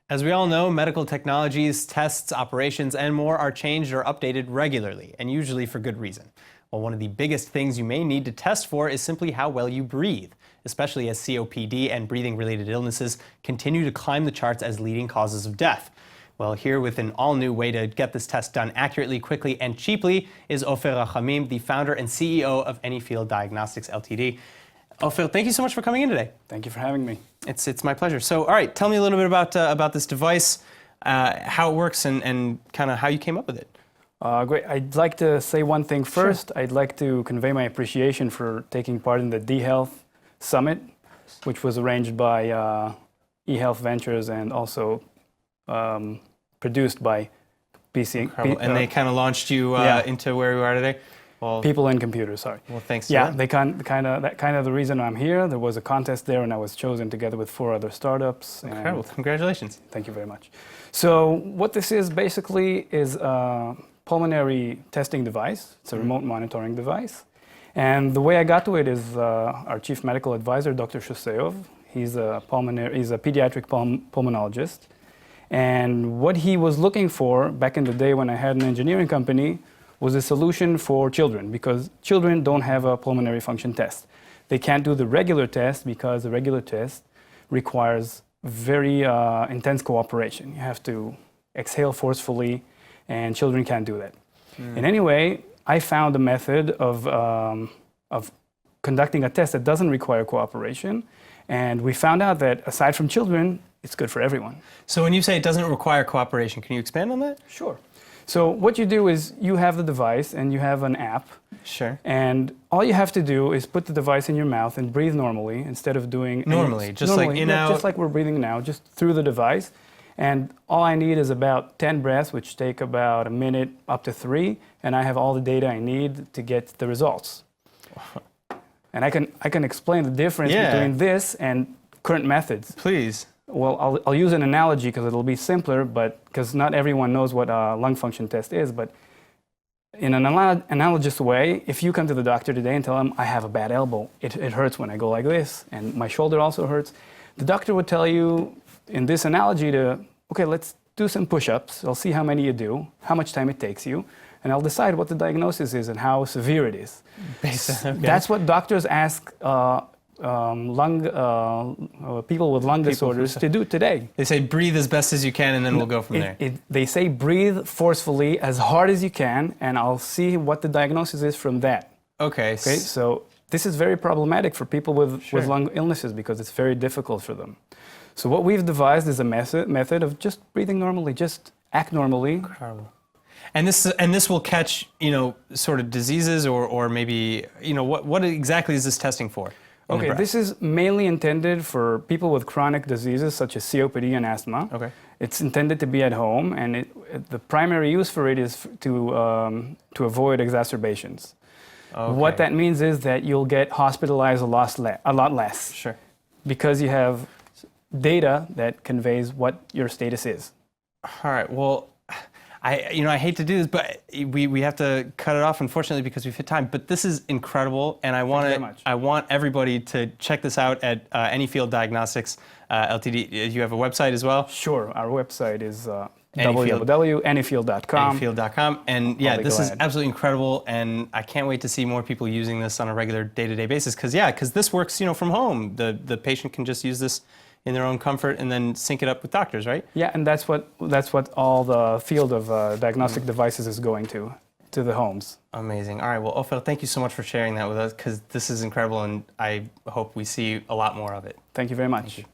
As we all know, medical technologies, tests, operations, and more are changed or updated regularly, and usually for good reason. Well, one of the biggest things you may need to test for is simply how well you breathe, especially as COPD and breathing-related illnesses continue to climb the charts as leading causes of death. Well, here with an all-new way to get this test done accurately, quickly, and cheaply is Ofer Rahamim, the founder and CEO of ILTV Diagnostics Ltd. Ofer, thank you so much for coming in today. Thank you for having me. It's my pleasure. So, all right, tell me a little bit about this device, how it works, and kind of how you came up with it. Great. I'd like to say one thing first. Sure. I'd like to convey my appreciation for taking part in the dHealth Summit, which was arranged by eHealth Ventures and also produced by PC. And they kind of launched you into where you are today? Well, People and Computers, sorry. Well, thanks. Yeah, that's kind of the reason I'm here. There was a contest there, and I was chosen together with 4 other startups. Incredible! Congratulations. Thank you very much. So, what this is basically is a pulmonary testing device. It's a remote monitoring device, and the way I got to it is our chief medical advisor, Dr. Shuseyov. He's a pediatric pulmonologist, and what he was looking for back in the day when I had an engineering company was a solution for children, because children don't have a pulmonary function test. They can't do the regular test because the regular test requires very intense cooperation. You have to exhale forcefully, and children can't do that. And anyway, I found a method of conducting a test that doesn't require cooperation, and we found out that aside from children, it's good for everyone. So when you say it doesn't require cooperation, can you expand on that? Sure. So what you do is you have the device and you have an app. Sure. And all you have to do is put the device in your mouth and breathe normally instead of doing... Normally, like in, out? Just like we're breathing now, just through the device. And all I need is about 10 breaths, which take about a minute up to 3, and I have all the data I need to get the results. And I can explain the difference between this and current methods. Please. Well, I'll use an analogy because it'll be simpler, but because not everyone knows what a lung function test is. But in an analogous way, if you come to the doctor today and tell him, I have a bad elbow, it hurts when I go like this, and my shoulder also hurts, the doctor would tell you in this analogy to, okay, let's do some push-ups. I'll see how many you do, how much time it takes you, and I'll decide what the diagnosis is and how severe it is. Okay. That's what doctors ask people with lung disorders to do today. They say breathe as best as you can, and then we'll go from there. They say breathe forcefully as hard as you can, and I'll see what the diagnosis is from that. Okay. So this is very problematic for people with lung illnesses because it's very difficult for them. So what we've devised is a method of just breathing normally, just act normally. Incredible. And this will catch, sort of diseases or maybe, what exactly is this testing for? Okay, this is mainly intended for people with chronic diseases such as COPD and asthma. Okay. It's intended to be at home, and the primary use for it is to avoid exacerbations. Okay. What that means is that you'll get hospitalized a lot less. Sure. Because you have data that conveys what your status is. All right. Well, I hate to do this, but we have to cut it off, unfortunately, because we've hit time. But this is incredible, and I want everybody to check this out at ILTV Diagnostics Ltd. You have a website as well? Sure. Our website is www.anyfield.com. Anyfield.com. And yeah, this is absolutely incredible, and I can't wait to see more people using this on a regular day-to-day basis. Because this works, from home. The patient can just use this in their own comfort and then sync it up with doctors, right? Yeah, and that's what all the field of diagnostic devices is going to the homes. Amazing. All right, well, Ofer, thank you so much for sharing that with us, because this is incredible, and I hope we see a lot more of it. Thank you very much. Thank you.